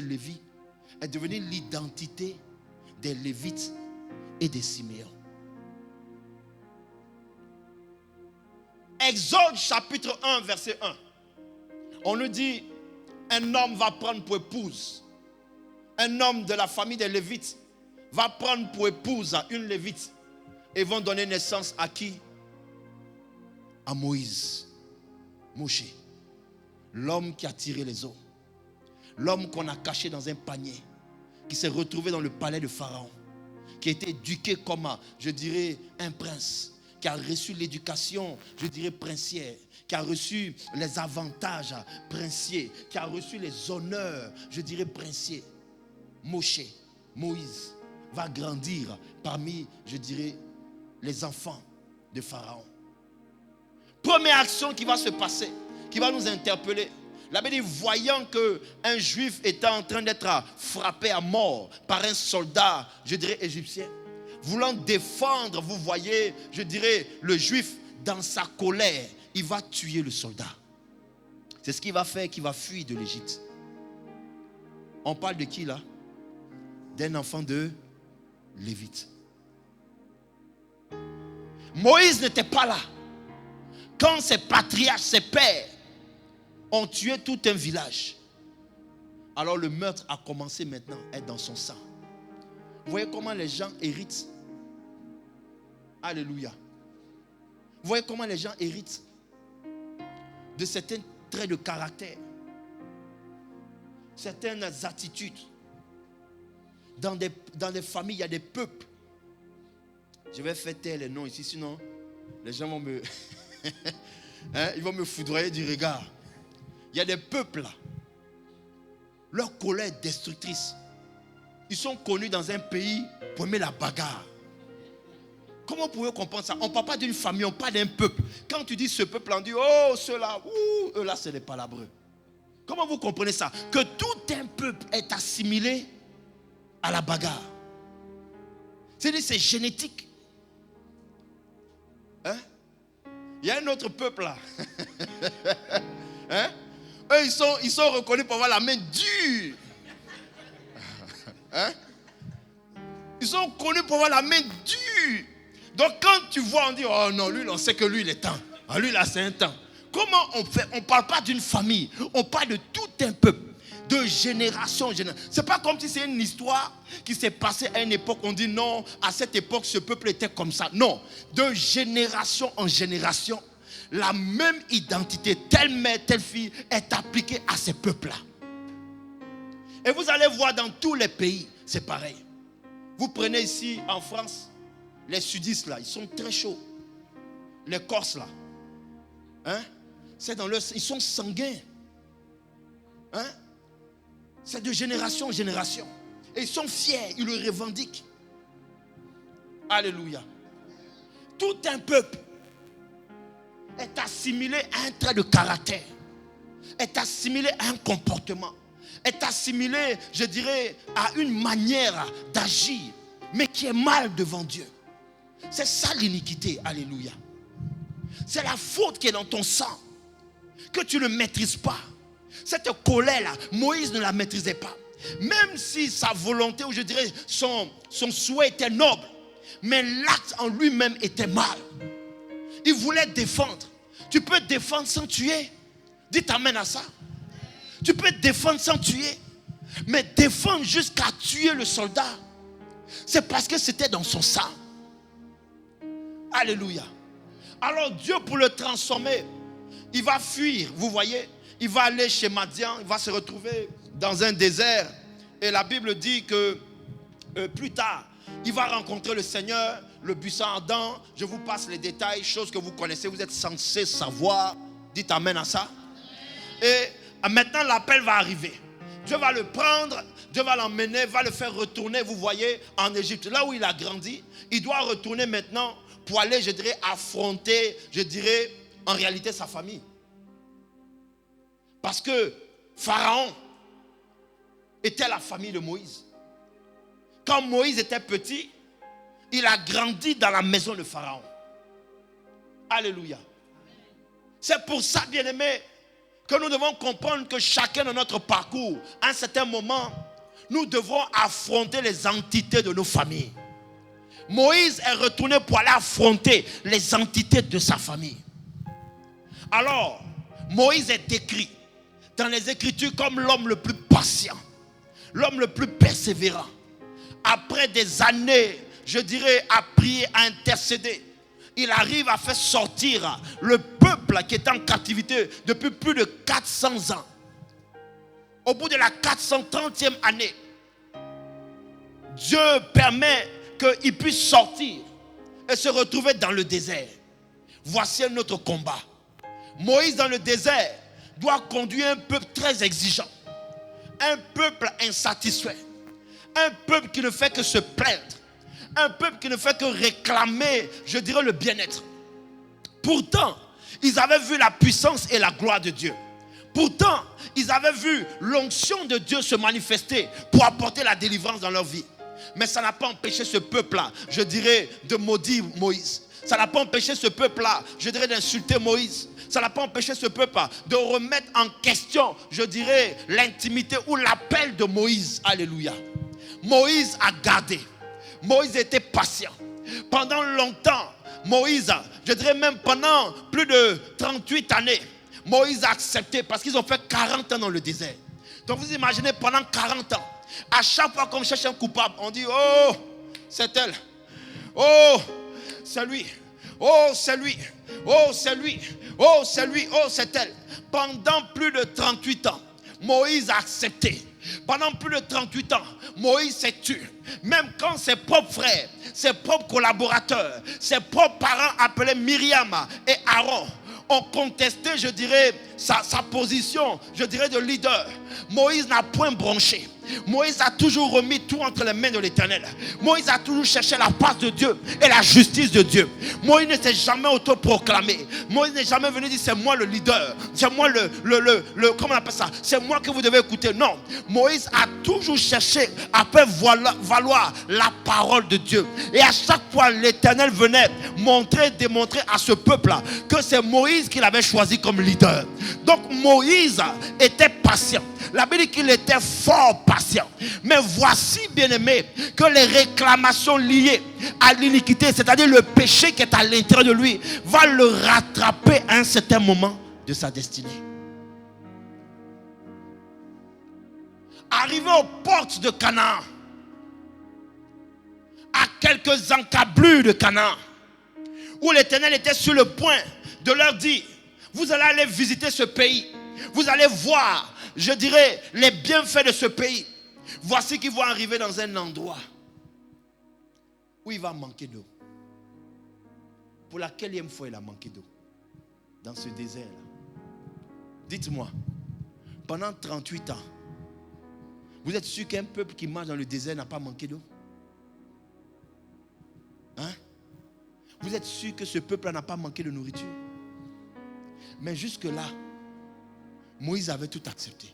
Lévi est devenue l'identité des Lévites et des Siméons. Exode chapitre 1 verset 1. On nous dit, un homme va prendre pour épouse, un homme de la famille des Lévites va prendre pour épouse une Lévite et vont donner naissance à qui? À Moïse, Moshe, l'homme qui a tiré les eaux, l'homme qu'on a caché dans un panier, qui s'est retrouvé dans le palais de Pharaon, qui a été éduqué comme, je dirais, un prince, qui a reçu l'éducation, je dirais, princière, qui a reçu les avantages princiers, qui a reçu les honneurs, je dirais, princiers. Moshe, Moïse, va grandir parmi, je dirais, les enfants de Pharaon. Première action qui va se passer, qui va nous interpeller. La Bible dit, voyant qu'un juif était en train d'être frappé à mort par un soldat, je dirais, égyptien, voulant défendre, vous voyez, je dirais, le juif dans sa colère, il va tuer le soldat. C'est ce qu'il va faire, qu'il va fuir de l'Égypte. On parle de qui là? D'un enfant de Lévite. Moïse n'était pas là quand ses patriarches, ses pères ont tué tout un village. Alors le meurtre a commencé maintenant à être dans son sang. Vous voyez comment les gens héritent? Alléluia. Vous voyez comment les gens héritent de certains traits de caractère, certaines attitudes. Dans des familles, il y a des peuples. Je vais faire taire les noms ici, sinon les gens vont me ils vont me foudroyer du regard. Il y a des peuples là. Leur colère est destructrice. Ils sont connus dans un pays pour aimer la bagarre. Comment pouvez-vous comprendre ça? On ne parle pas d'une famille, on parle d'un peuple. Quand tu dis ce peuple, on dit oh ceux-là, eux là c'est des palabreux. Comment vous comprenez ça? Que tout un peuple est assimilé à la bagarre. C'est-à-dire c'est génétique. Hein? Il y a un autre peuple là. Hein? Eux ils sont reconnus pour avoir la main dure. Hein? Ils sont connus pour avoir la main dure. Donc quand tu vois, on dit oh non, lui on sait que lui il est temps. Ah, lui là c'est un temps. Comment on fait? On ne parle pas d'une famille, on parle de tout un peuple. De génération en génération. Ce n'est pas comme si c'est une histoire qui s'est passée à une époque. On dit non, à cette époque, ce peuple était comme ça. Non, de génération en génération, la même identité, telle mère, telle fille, est appliquée à ces peuples-là. Et vous allez voir dans tous les pays, c'est pareil. Vous prenez ici en France, les sudistes là, ils sont très chauds. Les Corses là, hein? C'est dans leur, ils sont sanguins. Hein? C'est de génération en génération. Et ils sont fiers, ils le revendiquent. Alléluia. Tout un peuple est assimilé à un trait de caractère, est assimilé à un comportement, est assimilé, je dirais, à une manière d'agir, mais qui est mal devant Dieu. C'est ça l'iniquité. Alléluia. C'est la faute qui est dans ton sang, que tu ne maîtrises pas. Cette colère-là, Moïse ne la maîtrisait pas. Même si sa volonté, ou je dirais son souhait était noble, mais l'acte en lui-même était mal. Il voulait défendre. Tu peux défendre sans tuer. Dites amen à ça. Tu peux défendre sans tuer. Mais défendre jusqu'à tuer le soldat, c'est parce que c'était dans son sang. Alléluia. Alors Dieu, pour le transformer, il va fuir, vous voyez. Il va aller chez Madian, il va se retrouver dans un désert. Et la Bible dit que plus tard, il va rencontrer le Seigneur, le buisson ardent. Je vous passe les détails, choses que vous connaissez, vous êtes censés savoir. Dites amen à ça. Et maintenant, l'appel va arriver. Dieu va le prendre, Dieu va l'emmener, va le faire retourner, vous voyez, en Égypte. Là où il a grandi, il doit retourner maintenant pour aller, je dirais, affronter, je dirais, en réalité, sa famille. Parce que Pharaon était la famille de Moïse. Quand Moïse était petit, il a grandi dans la maison de Pharaon. Alléluia. C'est pour ça, bien-aimé, que nous devons comprendre que chacun de notre parcours, à un certain moment, nous devrons affronter les entités de nos familles. Moïse est retourné pour aller affronter les entités de sa famille. Alors, Moïse est décrit dans les Écritures comme l'homme le plus patient, l'homme le plus persévérant. Après des années, je dirais, à prier, à intercéder, il arrive à faire sortir le peuple qui était en captivité depuis plus de 400 ans. Au bout de la 430e année, Dieu permet qu'il puisse sortir et se retrouver dans le désert. Voici un autre combat. Moïse dans le désert doit conduire un peuple très exigeant, un peuple insatisfait, un peuple qui ne fait que se plaindre, un peuple qui ne fait que réclamer, je dirais, le bien-être. Pourtant, ils avaient vu la puissance et la gloire de Dieu. Pourtant, ils avaient vu l'onction de Dieu se manifester pour apporter la délivrance dans leur vie. Mais ça n'a pas empêché ce peuple-là, je dirais, de maudire Moïse. Ça n'a pas empêché ce peuple-là, je dirais, d'insulter Moïse. Ça n'a pas empêché ce peuple de remettre en question, je dirais, l'intimité ou l'appel de Moïse. Alléluia. Moïse a gardé. Moïse était patient. Pendant longtemps, Moïse, je dirais même pendant plus de 38 années, Moïse a accepté parce qu'ils ont fait 40 ans dans le désert. Donc vous imaginez, pendant 40 ans, à chaque fois qu'on cherche un coupable, on dit, oh, c'est elle. Oh, c'est lui. Oh, c'est lui. Oh, c'est lui. Oh, c'est lui. Oh, c'est elle. Pendant plus de 38 ans, Moïse a accepté. Pendant plus de 38 ans, Moïse s'est tué. Même quand ses propres frères, ses propres collaborateurs, ses propres parents appelés Myriam et Aaron ont contesté, je dirais, sa position, je dirais, de leader. Moïse n'a point bronché. Moïse a toujours remis tout entre les mains de l'Éternel. Moïse a toujours cherché la face de Dieu et la justice de Dieu. Moïse ne s'est jamais autoproclamé. Moïse n'est jamais venu dire c'est moi le leader, c'est moi comment on appelle ça, c'est moi que vous devez écouter. Non, Moïse a toujours cherché à faire valoir la parole de Dieu. Et à chaque fois l'Éternel venait démontrer à ce peuple-là que c'est Moïse qu'il avait choisi comme leader. Donc Moïse était patient. La Bible dit qu'il était fort patient. Mais voici, bien-aimé, que les réclamations liées à l'iniquité, c'est-à-dire le péché qui est à l'intérieur de lui, va le rattraper à un certain moment de sa destinée. Arrivé aux portes de Canaan, à quelques encablures de Canaan, où l'Éternel était sur le point de leur dire, vous allez aller visiter ce pays, vous allez voir, je dirais, les bienfaits de ce pays. Voici qu'ils vont arriver dans un endroit où il va manquer d'eau. Pour la quatrième fois, il a manqué d'eau. Dans ce désert-là. Dites-moi, pendant 38 ans, vous êtes sûr qu'un peuple qui marche dans le désert n'a pas manqué d'eau? Hein? Vous êtes sûr que ce peuple n'a pas manqué de nourriture? Mais jusque-là, Moïse avait tout accepté.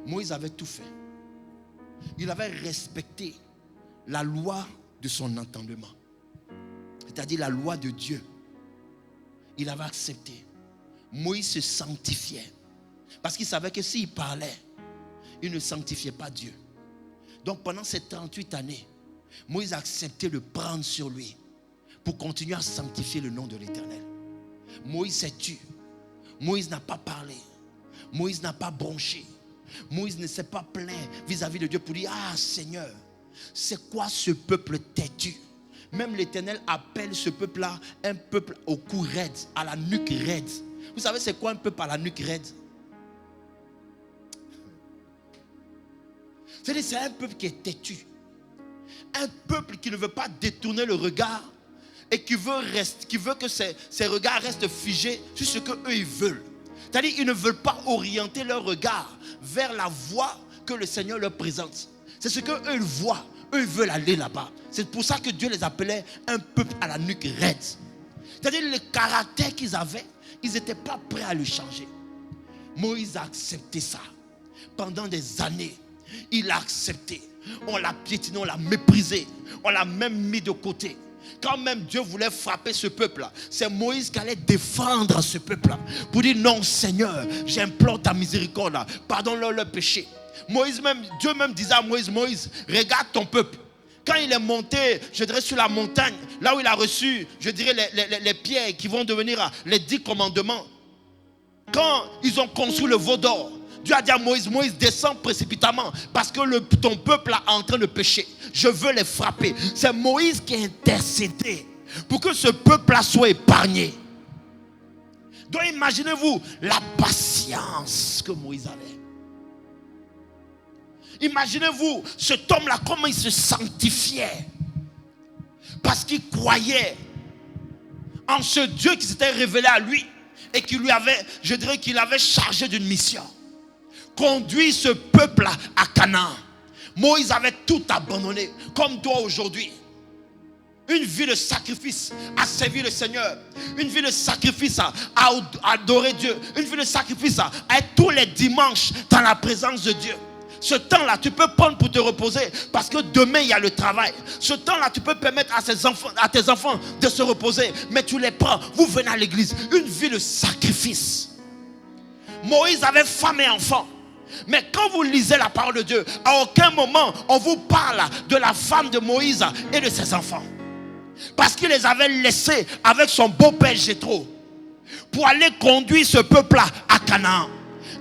Moïse avait tout fait. Il avait respecté la loi de son entendement. C'est-à-dire la loi de Dieu. Il avait accepté. Moïse se sanctifiait. Parce qu'il savait que s'il parlait, il ne sanctifiait pas Dieu. Donc pendant ces 38 années, Moïse a accepté de prendre sur lui pour continuer à sanctifier le nom de l'Éternel. Moïse s'est tué. Moïse n'a pas parlé. Moïse n'a pas bronché. Moïse ne s'est pas plaint vis-à-vis de Dieu pour dire, ah Seigneur, c'est quoi ce peuple têtu? Même l'Éternel appelle ce peuple-là un peuple au cou raide, à la nuque raide. Vous savez c'est quoi un peuple à la nuque raide? C'est un peuple qui est têtu. Un peuple qui ne veut pas détourner le regard et qui veut que ses regards restent figés sur ce qu'eux ils veulent. C'est-à-dire qu'ils ne veulent pas orienter leur regard vers la voie que le Seigneur leur présente. C'est ce qu'eux ils voient. Eux ils veulent aller là-bas. C'est pour ça que Dieu les appelait un peuple à la nuque raide. C'est-à-dire le caractère qu'ils avaient, ils n'étaient pas prêts à le changer. Moïse a accepté ça. Pendant des années, il a accepté. On l'a piétiné, on l'a méprisé. On l'a même mis de côté. Quand même Dieu voulait frapper ce peuple-là, c'est Moïse qui allait défendre ce peuple-là. Pour dire non Seigneur, j'implore ta miséricorde, pardonne-leur leur péché. Dieu même disait à Moïse, Moïse, regarde ton peuple. Quand il est monté, je dirais sur la montagne, là où il a reçu, je dirais les pierres qui vont devenir les 10 commandements. Quand ils ont construit le veau d'or, Dieu a dit à Moïse, Moïse descend précipitamment parce que ton peuple est en train de pécher. Je veux les frapper. C'est Moïse qui a intercédé pour que ce peuple-là soit épargné. Donc imaginez-vous la patience que Moïse avait. Imaginez-vous cet homme-là, comment il se sanctifiait. Parce qu'il croyait en ce Dieu qui s'était révélé à lui et qui lui avait, je dirais qu'il avait chargé d'une mission. Conduire ce peuple à Canaan. Moïse avait tout abandonné, comme toi aujourd'hui. Une vie de sacrifice à servir le Seigneur. Une vie de sacrifice à adorer Dieu. Une vie de sacrifice à être tous les dimanches dans la présence de Dieu. Ce temps-là, tu peux prendre pour te reposer parce que demain, il y a le travail. Ce temps-là, tu peux permettre à tes enfants de se reposer. Mais tu les prends, vous venez à l'église. Une vie de sacrifice. Moïse avait femme et enfants. Mais quand vous lisez la parole de Dieu, à aucun moment on vous parle de la femme de Moïse et de ses enfants. Parce qu'il les avait laissés avec son beau-père Jéthro pour aller conduire ce peuple-là à Canaan.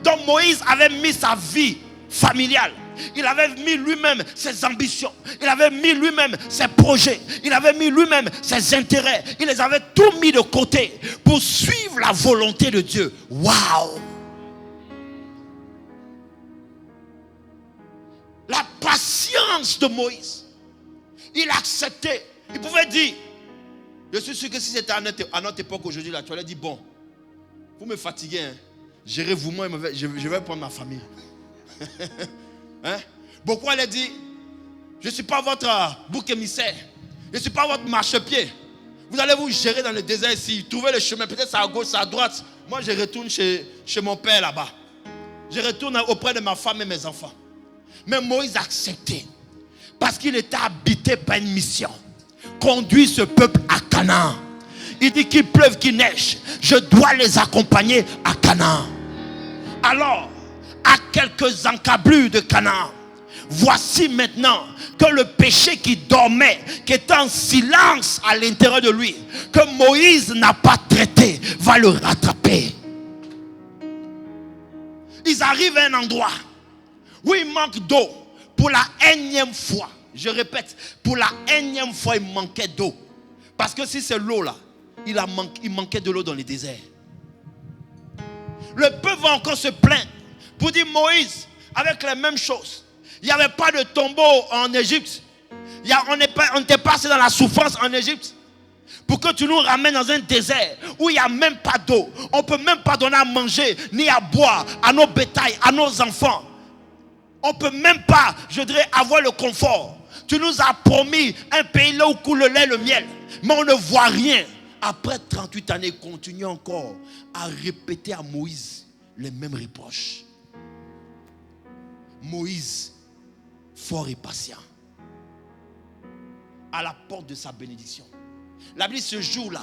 Donc Moïse avait mis sa vie familiale. Il avait mis lui-même ses ambitions. Il avait mis lui-même ses projets. Il avait mis lui-même ses intérêts. Il les avait tout mis de côté pour suivre la volonté de Dieu. Waouh! La patience de Moïse. Il acceptait. Il pouvait dire, je suis sûr que si c'était à notre époque aujourd'hui, là, tu allais dire, bon, vous me fatiguez, hein, gérez-vous moi, je vais prendre ma famille. Hein? Beaucoup allaient dire, je ne suis pas votre bouc émissaire, je ne suis pas votre marchepied. Vous allez vous gérer dans le désert ici, trouver le chemin, peut-être c'est à gauche, c'est à droite. Moi, je retourne chez mon père là-bas. Je retourne auprès de ma femme et mes enfants. Mais Moïse a accepté parce qu'il était habité par une mission. Conduire ce peuple à Canaan. Il dit qu'il pleuve, qu'il neige, je dois les accompagner à Canaan. Alors, à quelques encablures de Canaan, voici maintenant que le péché qui dormait, qui était en silence à l'intérieur de lui, que Moïse n'a pas traité, va le rattraper. Ils arrivent à un endroit où il manque d'eau pour la énième fois. Je répète, pour la énième fois, il manquait d'eau. Parce que si c'est l'eau là, il manquait de l'eau dans le désert. Le peuple va encore se plaindre pour dire, Moïse, avec les mêmes choses. Il n'y avait pas de tombeau en Égypte. On n'était pas dans la souffrance en Égypte. Pour que tu nous ramènes dans un désert où il n'y a même pas d'eau. On ne peut même pas donner à manger ni à boire à nos bétails, à nos enfants. On ne peut même pas, je dirais, avoir le confort. Tu nous as promis un pays là où coule le lait et le miel. Mais on ne voit rien. Après 38 années, continue encore à répéter à Moïse les mêmes reproches. Moïse, fort et patient, à la porte de sa bénédiction. La Bible dit, ce jour-là,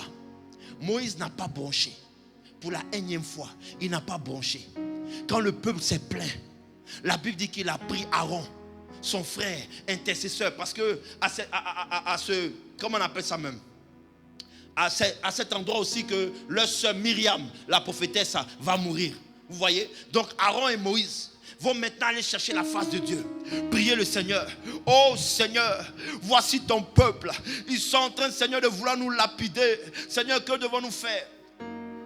Moïse n'a pas bronché. Pour la énième fois, il n'a pas bronché. Quand le peuple s'est plaint, la Bible dit qu'il a pris Aaron, son frère, intercesseur, parce que comment on appelle ça même? À cet endroit aussi que leur soeur Myriam, la prophétesse, va mourir. Vous voyez? Donc Aaron et Moïse vont maintenant aller chercher la face de Dieu. Prier le Seigneur. Oh Seigneur, voici ton peuple. Ils sont en train, Seigneur, de vouloir nous lapider. Seigneur, que devons-nous faire?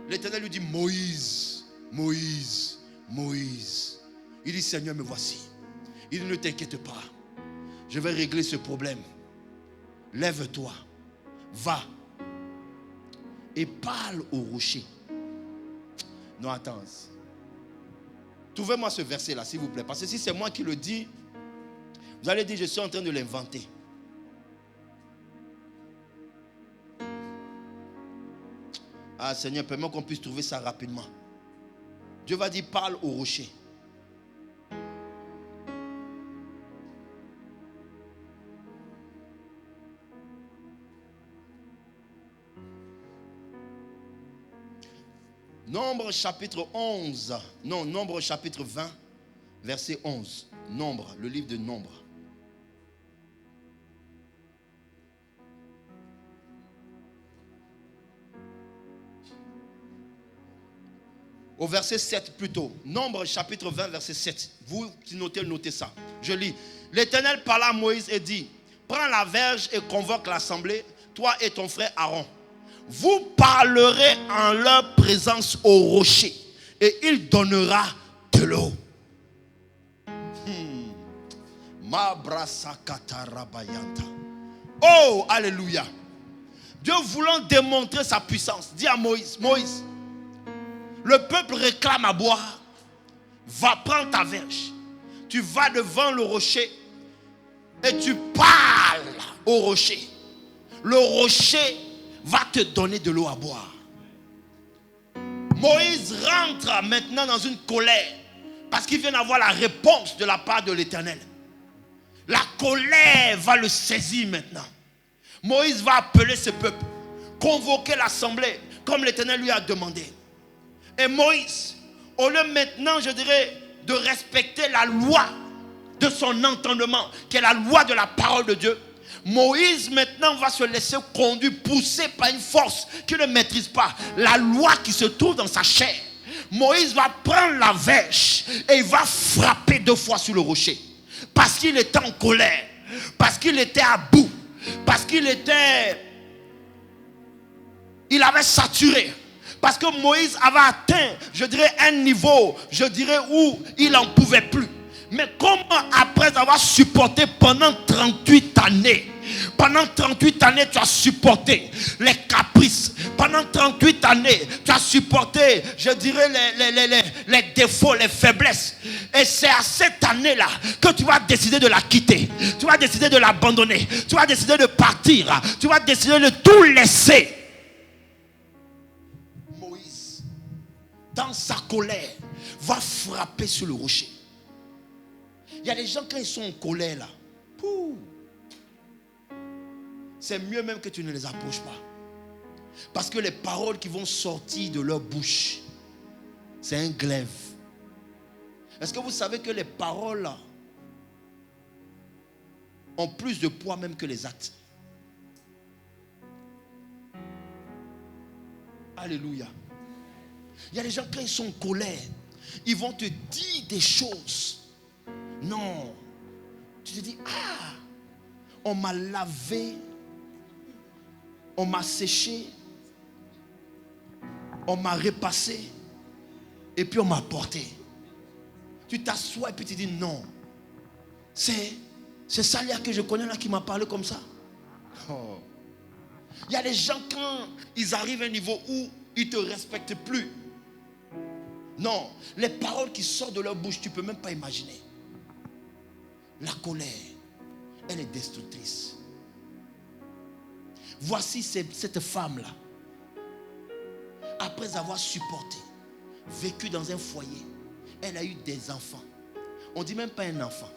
L'Éternel lui dit, Moïse, Moïse, Moïse. Il dit, Seigneur, me voici. Il dit, ne t'inquiète pas. Je vais régler ce problème. Lève-toi. Va. Et parle au rocher. Non, attends. Trouvez-moi ce verset-là, s'il vous plaît. Parce que si c'est moi qui le dis, vous allez dire, je suis en train de l'inventer. Ah, Seigneur, permets qu'on puisse trouver ça rapidement. Dieu va dire, parle au rocher. Nombre chapitre 11. Non, Nombre chapitre 20, verset 11. Nombre, le livre de Nombre. Au verset 7 plutôt. Nombre chapitre 20, verset 7. Vous qui notez ça. Je lis. L'Éternel parla à Moïse et dit: prends la verge et convoque l'assemblée, toi et ton frère Aaron. Vous parlerez en leur présence au rocher et il donnera de l'eau. Oh, alléluia. Dieu voulant démontrer sa puissance, dit à Moïse: Moïse, le peuple réclame à boire. Va prendre ta verge. Tu vas devant le rocher et tu parles au rocher. Le rocher va te donner de l'eau à boire. Moïse rentre maintenant dans une colère parce qu'il vient d'avoir la réponse de la part de l'Éternel. La colère va le saisir maintenant. Moïse va appeler ce peuple, convoquer l'assemblée comme l'Éternel lui a demandé. Et Moïse, au lieu maintenant, je dirais, de respecter la loi de son entendement, qui est la loi de la parole de Dieu, Moïse maintenant va se laisser conduire, poussé par une force qu'il ne maîtrise pas, la loi qui se trouve dans sa chair. Moïse va prendre la verge et il va frapper 2 fois sur le rocher. Parce qu'il était en colère, parce qu'il était à bout, parce qu'il avait saturé. Parce que Moïse avait atteint, je dirais, un niveau, je dirais, où il n'en pouvait plus. Mais comment après avoir supporté pendant 38 années, tu as supporté les caprices. Pendant 38 années, tu as supporté, je dirais, les défauts, les faiblesses. Et c'est à cette année-là que tu vas décider de la quitter. Tu vas décider de l'abandonner. Tu vas décider de partir. Tu vas décider de tout laisser. Moïse, dans sa colère, va frapper sur le rocher. Il y a des gens, quand ils sont en colère là, c'est mieux même que tu ne les approches pas. Parce que les paroles qui vont sortir de leur bouche, c'est un glaive. Est-ce que vous savez que les paroles là ont plus de poids même que les actes? Alléluia. Il y a des gens, quand ils sont en colère, ils vont te dire des choses. Non. Tu te dis, on m'a lavé, on m'a séché, on m'a repassé, et puis on m'a porté. Tu t'assois et puis tu dis, non. C'est ça là que je connais là qui m'a parlé comme ça. Oh. Il y a des gens, quand ils arrivent à un niveau où ils ne te respectent plus. Non, les paroles qui sortent de leur bouche, tu ne peux même pas imaginer. La colère, elle est destructrice. Voici cette femme-là. Après avoir supporté, vécu dans un foyer, elle a eu des enfants. On ne dit même pas un enfant.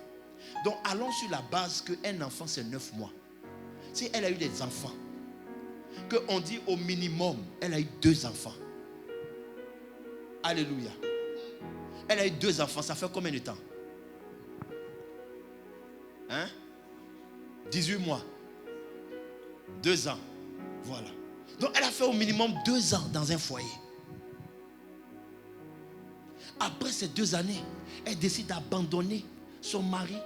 Donc allons sur la base qu'un enfant c'est 9 mois. Si elle a eu des enfants, qu'on dit au minimum, elle a eu 2 enfants. Alléluia. Elle a eu 2 enfants, ça fait combien de temps? 18 mois. 2 ans. Voilà. Donc elle a fait au minimum 2 ans dans un foyer. Après ces 2 années, elle décide d'abandonner son mari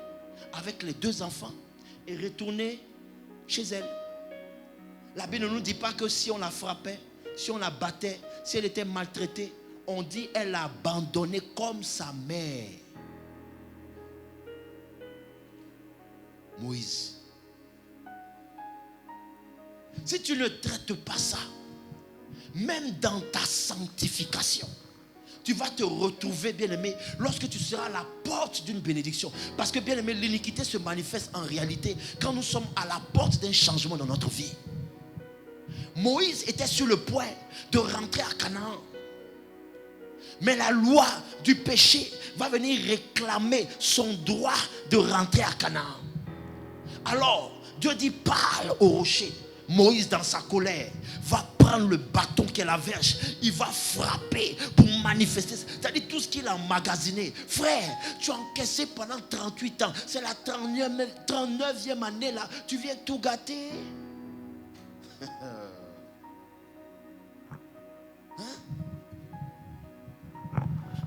avec les 2 enfants et retourner chez elle. La Bible ne nous dit pas que si on la frappait, si on la battait, si elle était maltraitée, on dit elle l'a abandonnée comme sa mère. Moïse. Si tu ne traites pas ça, même dans ta sanctification, tu vas te retrouver, bien-aimé, lorsque tu seras à la porte d'une bénédiction. Parce que, bien-aimé, l'iniquité se manifeste en réalité quand nous sommes à la porte d'un changement dans notre vie. Moïse était sur le point de rentrer à Canaan. Mais la loi du péché va venir réclamer son droit de rentrer à Canaan. Alors, Dieu dit, parle au rocher. Moïse, dans sa colère, va prendre prendre le bâton qui est la verge. Il va frapper pour manifester. C'est-à-dire tout ce qu'il a emmagasiné. Frère, tu as encaissé pendant 38 ans. C'est la 39e année là. Tu viens tout gâter.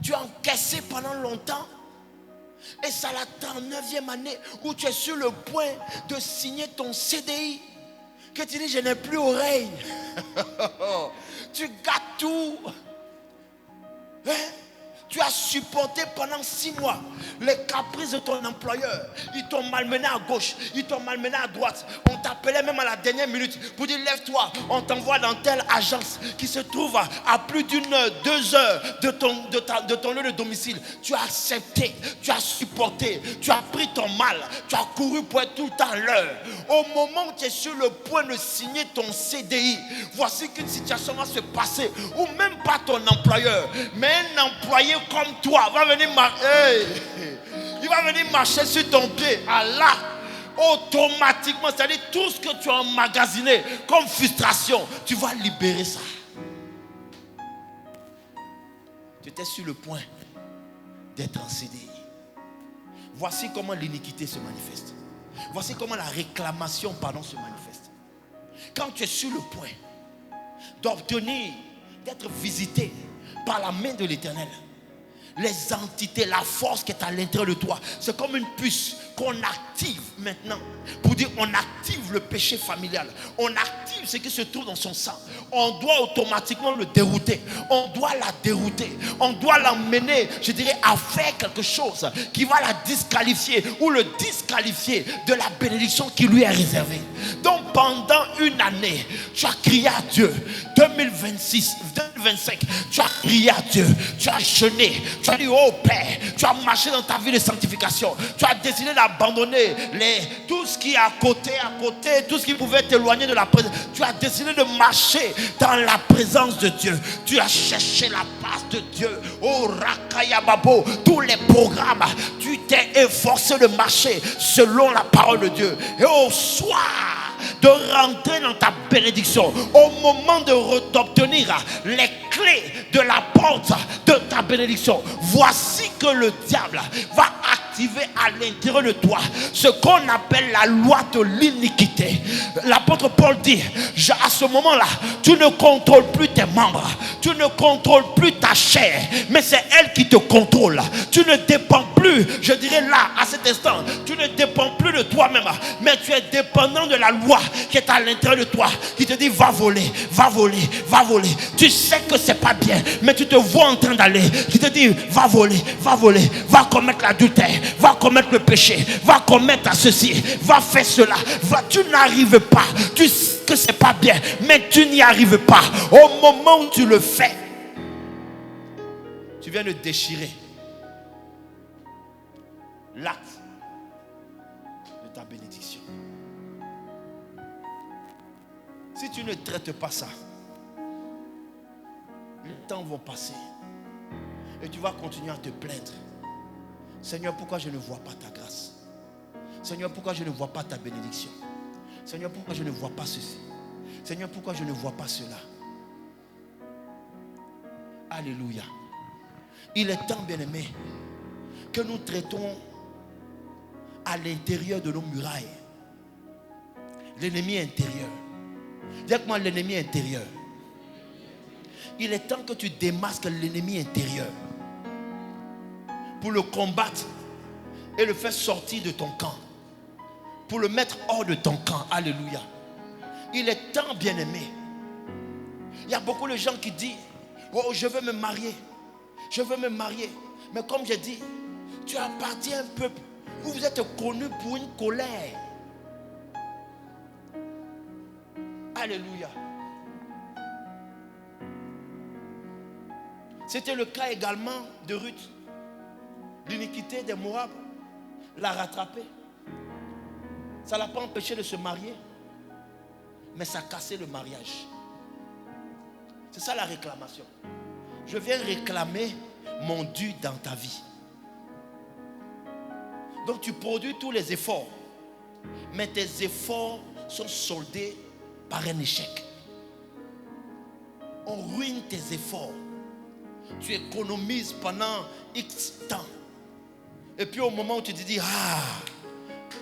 Tu as encaissé pendant longtemps. Et c'est la 39e année où tu es sur le point de signer ton CDI. Que tu dis, je n'ai plus oreille. Tu gâtes tout. Hein? Tu as supporté pendant 6 mois les caprices de ton employeur. Ils t'ont malmené à gauche, ils t'ont malmené à droite. On t'appelait même à la dernière minute pour dire lève-toi. On t'envoie dans telle agence qui se trouve à plus d'1 heure, 2 heures de ton lieu de domicile. Tu as accepté, tu as supporté, tu as pris ton mal, tu as couru pour être tout le temps à l'heure. Au moment où tu es sur le point de signer ton CDI, voici qu'une situation va se passer où même pas ton employeur, mais un employé comme toi va venir il va venir marcher sur ton pied. Allah, automatiquement, c'est-à-dire tout ce que tu as emmagasiné comme frustration, tu vas libérer ça. Tu étais sur le point d'être en CDI. Voici comment l'iniquité se manifeste. Voici comment la réclamation pardon se manifeste. Quand tu es sur le point d'obtenir, d'être visité par la main de l'Éternel, les entités, la force qui est à l'intérieur de toi, c'est comme une puce qu'on active maintenant pour dire on active le péché familial, on active ce qui se trouve dans son sang. On doit automatiquement le dérouter, on doit la dérouter, on doit l'emmener, je dirais, à faire quelque chose qui va la disqualifier ou le disqualifier de la bénédiction qui lui est réservée. Donc pendant une année, tu as crié à Dieu. 2026, 2025, tu as crié à Dieu, tu as jeûné, tu as dit oh Père, tu as marché dans ta vie de sanctification, tu as décidé d'abandonner tout ce qui est à côté, tout ce qui pouvait t'éloigner de la présence. Tu as décidé de marcher dans la présence de Dieu. Tu as cherché la face de Dieu. Oh Rakaya Babo, tous les programmes, tu t'es efforcé de marcher selon la parole de Dieu. Et au soir de rentrer dans ta bénédiction, au moment d'obtenir les clés de la porte de ta bénédiction, voici que le diable va activer à l'intérieur de toi ce qu'on appelle la loi de l'iniquité. L'apôtre Paul dit, à ce moment-là, tu ne contrôles plus tes membres, tu ne contrôles plus ta chair, mais c'est elle qui te contrôle. Tu ne dépends plus, je dirais là, à cet instant, tu ne dépends plus de toi-même, mais tu es dépendant de la loi qui est à l'intérieur de toi, qui te dit va voler, va voler, va voler. Tu sais que c'est pas bien, mais tu te vois en train d'aller, qui te dit va voler, va commettre l'adultère, va commettre le péché, va commettre ceci, va faire cela, tu n'arrives pas, tu sais que c'est pas bien, mais tu n'y arrives pas. Au moment où tu le fais, tu viens de déchirer l'acte de ta bénédiction. Si tu ne traites pas ça, le temps va passer et tu vas continuer à te plaindre. Seigneur, pourquoi je ne vois pas ta grâce? Seigneur, pourquoi je ne vois pas ta bénédiction? Seigneur, pourquoi je ne vois pas ceci? Seigneur, pourquoi je ne vois pas cela? Alléluia. Il est temps, bien-aimés, que nous traitons à l'intérieur de nos murailles l'ennemi intérieur. Dis-moi l'ennemi intérieur. Il est temps que tu démasques l'ennemi intérieur pour le combattre et le faire sortir de ton camp, pour le mettre hors de ton camp. Alléluia. Il est temps, bien-aimé. Il y a beaucoup de gens qui disent oh, je veux me marier, je veux me marier. Mais comme j'ai dit, tu appartiens à un peuple où vous êtes connu pour une colère. Alléluia. C'était le cas également de Ruth. L'iniquité des Moab l'a rattrapée. Ça ne l'a pas empêché de se marier, mais ça a cassé le mariage. C'est ça la réclamation. Je viens réclamer mon dû dans ta vie. Donc tu produis tous les efforts, mais tes efforts sont soldés par un échec. on ruine tes efforts. Tu économises pendant X temps. Et puis au moment où tu te dis,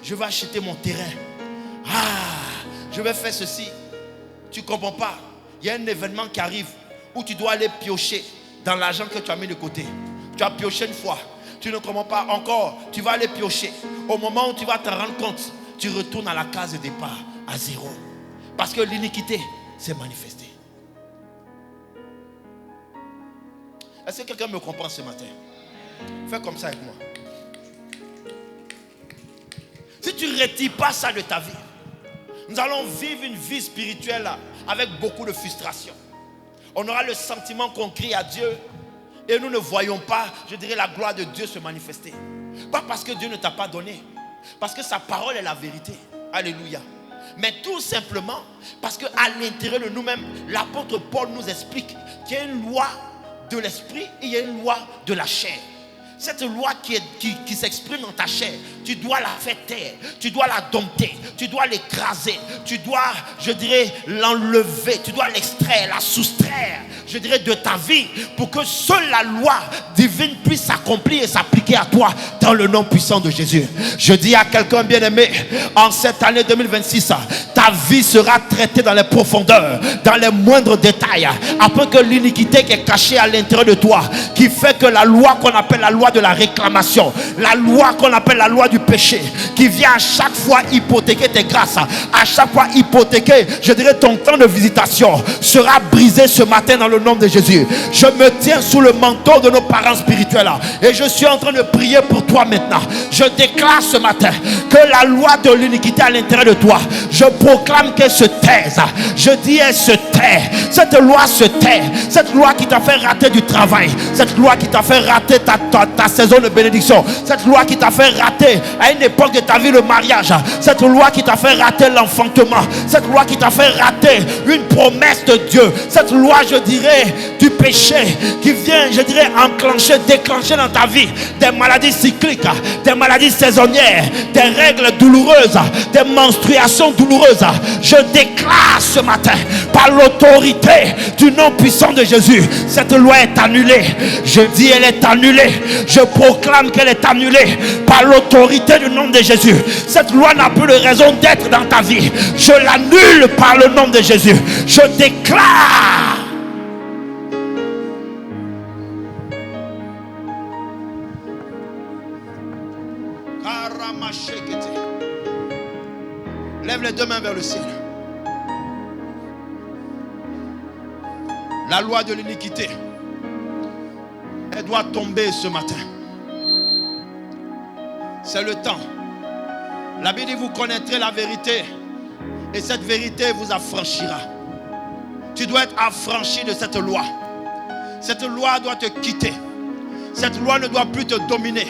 je vais acheter mon terrain. Je vais faire ceci. Tu ne comprends pas. Il y a un événement qui arrive où tu dois aller piocher dans l'argent que tu as mis de côté. Tu as pioché une fois. Tu ne comprends pas encore. Tu vas aller piocher. Au moment où tu vas te rendre compte, tu retournes à la case de départ, à zéro. Parce que l'iniquité s'est manifestée. Est-ce que quelqu'un me comprend ce matin? Fais comme ça avec moi. Si tu ne retires pas ça de ta vie, nous allons vivre une vie spirituelle avec beaucoup de frustration. On aura le sentiment qu'on crie à Dieu et nous ne voyons pas, je dirais, la gloire de Dieu se manifester. Pas parce que Dieu ne t'a pas donné, parce que sa parole est la vérité. Alléluia. Mais tout simplement parce qu'à l'intérieur de nous-mêmes, l'apôtre Paul nous explique qu'il y a une loi de l'esprit et il y a une loi de la chair. Cette loi qui s'exprime dans ta chair, tu dois la faire taire, tu dois la dompter, tu dois l'écraser, tu dois, je dirais, l'enlever, tu dois l'extraire, la soustraire, je dirais, de ta vie, pour que seule la loi divine puisse s'accomplir et s'appliquer à toi dans le nom puissant de Jésus. Je dis à quelqu'un bien-aimé, en cette année 2026, ta vie sera traitée dans les profondeurs, dans les moindres détails, afin que l'iniquité qui est cachée à l'intérieur de toi, qui fait que la loi qu'on appelle la loi de la réclamation, la loi qu'on appelle la loi du péché, qui vient à chaque fois hypothéquer tes grâces, à chaque fois hypothéquer, je dirais, ton temps de visitation, sera brisée ce matin dans le nom de Jésus. Je me tiens sous le manteau de nos parents spirituels et je suis en train de prier pour toi maintenant. Je déclare ce matin que la loi de l'iniquité à l'intérieur de toi, je proclame qu'elle se taise. Je dis elle se tait. Cette loi se tait. Cette loi qui t'a fait rater du travail, cette loi qui t'a fait rater ta saison de bénédiction, cette loi qui t'a fait rater à une époque de ta vie le mariage, cette loi qui t'a fait rater l'enfantement, cette loi qui t'a fait rater une promesse de Dieu, cette loi, je dirais, du péché qui vient, je dirais, déclencher dans ta vie des maladies cycliques, des maladies saisonnières, des règles douloureuses, des menstruations douloureuses. Je déclare ce matin par l'autorité du nom puissant de Jésus, cette loi est annulée. Je dis elle est annulée. Je proclame qu'elle est annulée par l'autorité du nom de Jésus. Cette loi n'a plus de raison d'être dans ta vie. Je l'annule par le nom de Jésus. Je déclare. Lève les deux mains vers le ciel. La loi de l'iniquité, elle doit tomber ce matin. C'est le temps. La Bible dit, vous connaîtrez la vérité et cette vérité vous affranchira. Tu dois être affranchi de cette loi. Cette loi doit te quitter. Cette loi ne doit plus te dominer.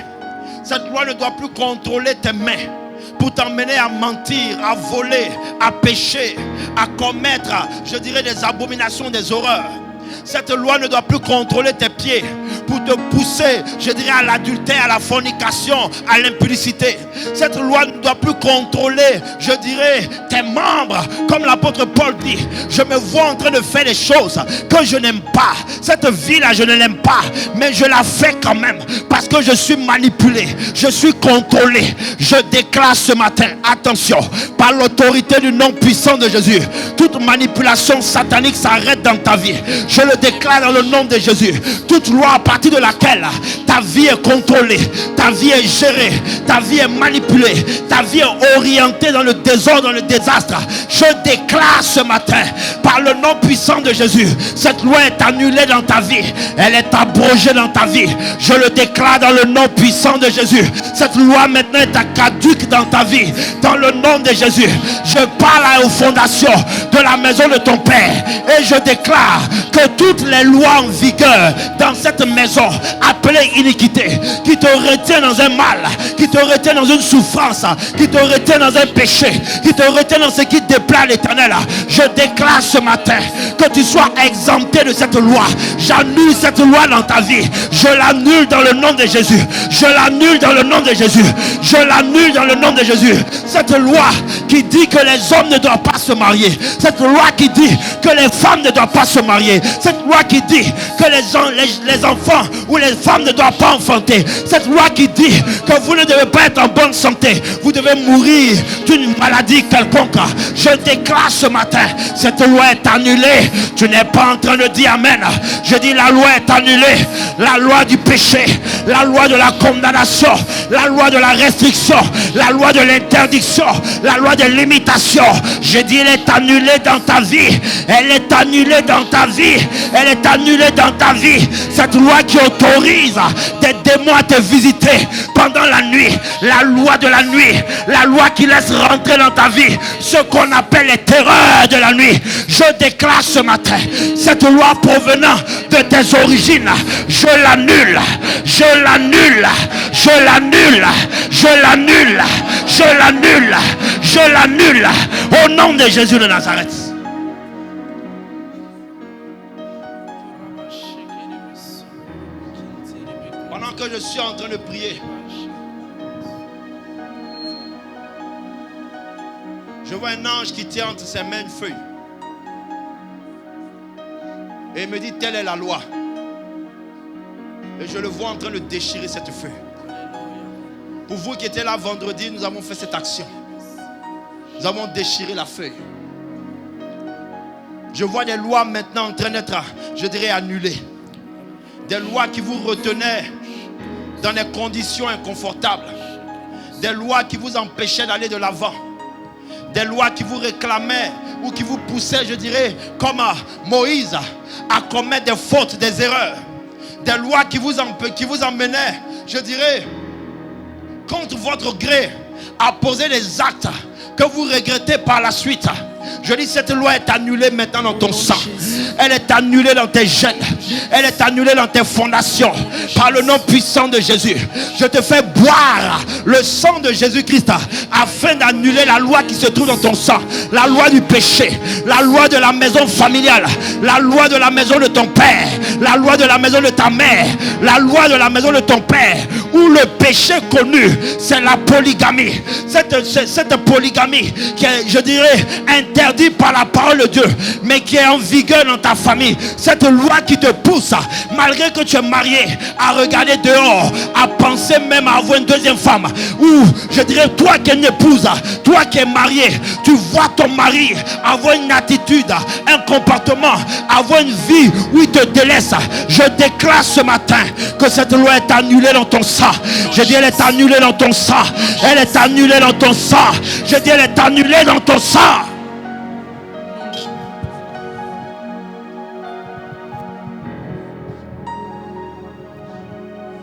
Cette loi ne doit plus contrôler tes mains pour t'emmener à mentir, à voler, à pécher, à commettre, je dirais, des abominations, des horreurs. Cette loi ne doit plus contrôler tes pieds pour te pousser, je dirais, à l'adultère, à la fornication, à l'impudicité. Cette loi ne doit plus contrôler, je dirais, tes membres. Comme l'apôtre Paul dit, je me vois en train de faire des choses que je n'aime pas. Cette vie-là, je ne l'aime pas, mais je la fais quand même parce que je suis manipulé, je suis contrôlé. Je déclare ce matin, attention, par l'autorité du nom puissant de Jésus, toute manipulation satanique s'arrête dans ta vie. Je le déclare dans le nom de Jésus. Toute loi à partir de laquelle ta vie est contrôlée, ta vie est gérée, ta vie est manipulée, ta vie est orientée dans le désordre, dans le désastre, je déclare ce matin par le nom puissant de Jésus, cette loi est annulée dans ta vie, elle est abrogée dans ta vie. Je le déclare dans le nom puissant de Jésus. Cette loi maintenant est caduque dans ta vie, dans le nom de Jésus. Je parle aux fondations de la maison de ton Père et je déclare que toutes les lois en vigueur dans cette maison appelée iniquité, qui te retient dans un mal, qui te retient dans une souffrance, qui te retient dans un péché, qui te retient dans ce qui déplaît à l'Éternel, je déclare ce matin que tu sois exempté de cette loi. J'annule cette loi dans ta vie. Je l'annule dans le nom de Jésus. Je l'annule dans le nom de Jésus. Je l'annule dans le nom de Jésus. Cette loi qui dit que les hommes ne doivent pas se marier. Cette loi qui dit que les femmes ne doivent pas se marier. Cette loi qui dit que les enfants ou les femmes ne doivent pas enfanter. Cette loi qui dit que vous ne devez pas être en bonne santé. Vous devez mourir d'une maladie quelconque. Je déclare ce matin, cette loi est annulée. Tu n'es pas en train de dire amen. Je dis la loi est annulée. La loi du péché, la loi de la condamnation, la loi de la restriction, la loi de l'interdiction, la loi de l'imitation. Je dis elle est annulée dans ta vie. Elle est annulée dans ta vie. Elle est annulée dans ta vie. Cette loi qui autorise des démons à te visiter pendant la nuit. La loi de la nuit. La loi qui laisse rentrer dans ta vie ce qu'on appelle les terreurs de la nuit. Je déclare ce matin cette loi provenant de tes origines. Je l'annule. Je l'annule. Je l'annule. Je l'annule. Je l'annule. Je l'annule. Au nom de Jésus de Nazareth. Pendant que je suis en train de prier, je vois un ange qui tient entre ses mains une feuille. Et il me dit, telle est la loi. Et je le vois en train de déchirer cette feuille. Pour vous qui étiez là vendredi, nous avons fait cette action. Nous avons déchiré la feuille. Je vois des lois maintenant en train d'être, je dirais, annulées. Des lois qui vous retenaient dans des conditions inconfortables. Des lois qui vous empêchaient d'aller de l'avant. Des lois qui vous réclamaient ou qui vous poussaient, je dirais, comme Moïse, à commettre des fautes, des erreurs. Des lois qui vous emmenaient, je dirais, contre votre gré, à poser des actes que vous regrettez par la suite. Je dis, cette loi est annulée maintenant dans ton sang. Elle est annulée dans tes gènes. Elle est annulée dans tes fondations. Par le nom puissant de Jésus. Je te fais boire le sang de Jésus-Christ afin d'annuler la loi qui se trouve dans ton sang. La loi du péché. La loi de la maison familiale. La loi de la maison de ton père. La loi de la maison de ta mère. La loi de la maison de ton père. Où le péché connu, c'est la polygamie. Cette polygamie qui est, je dirais, interdite par la parole de Dieu, mais qui est en vigueur dans ta famille. Cette loi qui te pousse, malgré que tu es marié, à regarder dehors, à penser même à avoir une deuxième femme. Ou je dirais, toi qui es une épouse, toi qui es marié, tu vois ton mari avoir une attitude, un comportement, avoir une vie où il te délaisse. Je déclare ce matin que cette loi est annulée dans ton sang. Je dis, elle est annulée dans ton sang. Elle est annulée dans ton sang. Je dis, elle est annulée dans ton sang.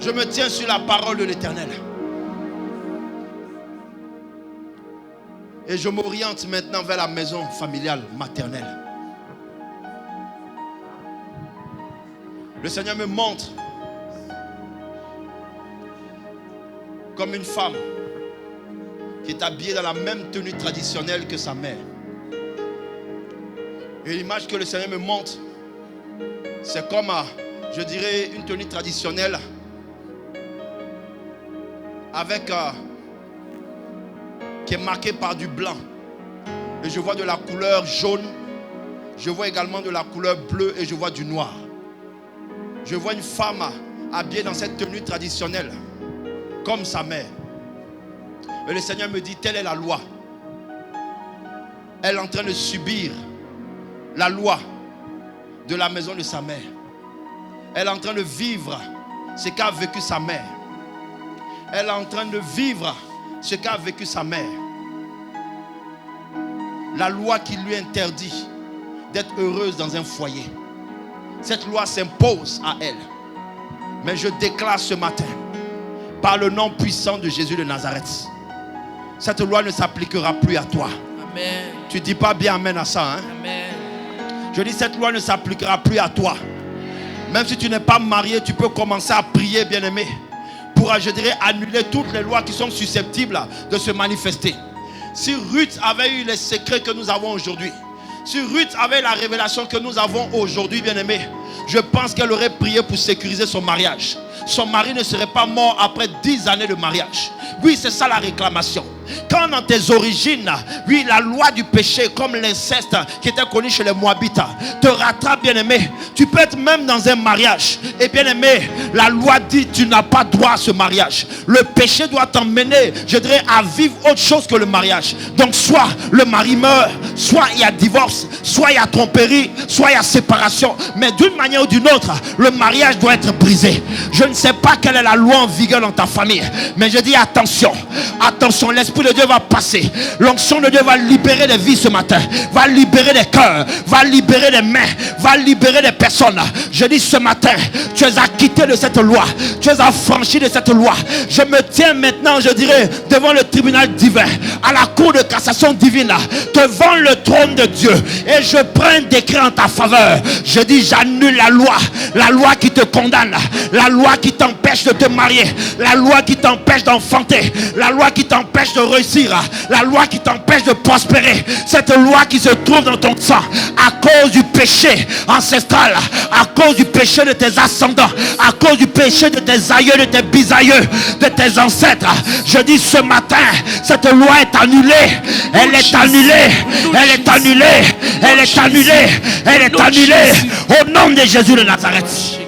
Je me tiens sur la parole de l'Éternel. Et je m'oriente maintenant vers la maison familiale, maternelle. Le Seigneur me montre comme une femme qui est habillée dans la même tenue traditionnelle que sa mère. Et l'image que le Seigneur me montre, c'est comme, je dirais, une tenue traditionnelle avec qui est marquée par du blanc. Et je vois de la couleur jaune. Je vois également de la couleur bleue et je vois du noir. Je vois une femme habillée dans cette tenue traditionnelle comme sa mère. Et le Seigneur me dit, telle est la loi. Elle est en train de subir la loi de la maison de sa mère. Elle est en train de vivre ce qu'a vécu sa mère. Elle est en train de vivre ce qu'a vécu sa mère. La loi qui lui interdit d'être heureuse dans un foyer. Cette loi s'impose à elle. Mais je déclare ce matin, par le nom puissant de Jésus de Nazareth, cette loi ne s'appliquera plus à toi. Amen. Tu dis pas bien amen à ça, hein? Amen. Je dis, cette loi ne s'appliquera plus à toi. Même si tu n'es pas marié, tu peux commencer à prier, bien-aimé, pour, je dirais, annuler toutes les lois qui sont susceptibles de se manifester. Si Ruth avait eu les secrets que nous avons aujourd'hui, si Ruth avait la révélation que nous avons aujourd'hui, bien-aimé, je pense qu'elle aurait prié pour sécuriser son mariage. Son mari ne serait pas mort après 10 années de mariage. Oui, c'est ça la réclamation. Quand dans tes origines, oui, la loi du péché, comme l'inceste qui était connu chez les Moabites, te rattrape, bien-aimé. Tu peux être même dans un mariage. Et bien-aimé, la loi dit tu n'as pas droit à ce mariage. Le péché doit t'emmener, je dirais, à vivre autre chose que le mariage. Donc soit le mari meurt, soit il y a divorce, soit il y a tromperie, soit il y a séparation. Mais d'une manière ou d'une autre, le mariage doit être brisé. Je ne sais pas quelle est la loi en vigueur dans ta famille, mais je dis attention, attention, l'Esprit de Dieu va passer. L'onction de Dieu va libérer des vies ce matin, va libérer des cœurs, va libérer des mains, va libérer des personnes. Je dis ce matin, tu es acquitté de cette loi, tu es affranchi de cette loi. Je me tiens maintenant, je dirais, devant le tribunal divin, à la cour de cassation divine, devant le trône de Dieu, et je prends un décret en ta faveur. Je dis j'annule la loi qui te condamne, la loi qui t'empêche de te marier, la loi qui t'empêche d'enfanter, la loi qui t'empêche de réussir, la loi qui t'empêche de prospérer, cette loi qui se trouve dans ton sang à cause du péché ancestral, à cause du péché de tes ascendants, à cause du péché de tes aïeux, de tes bisaïeux, de tes ancêtres. Je dis ce matin, cette loi est annulée, elle est annulée, elle est annulée, elle est annulée, elle est annulée au nom de Jésus de Nazareth.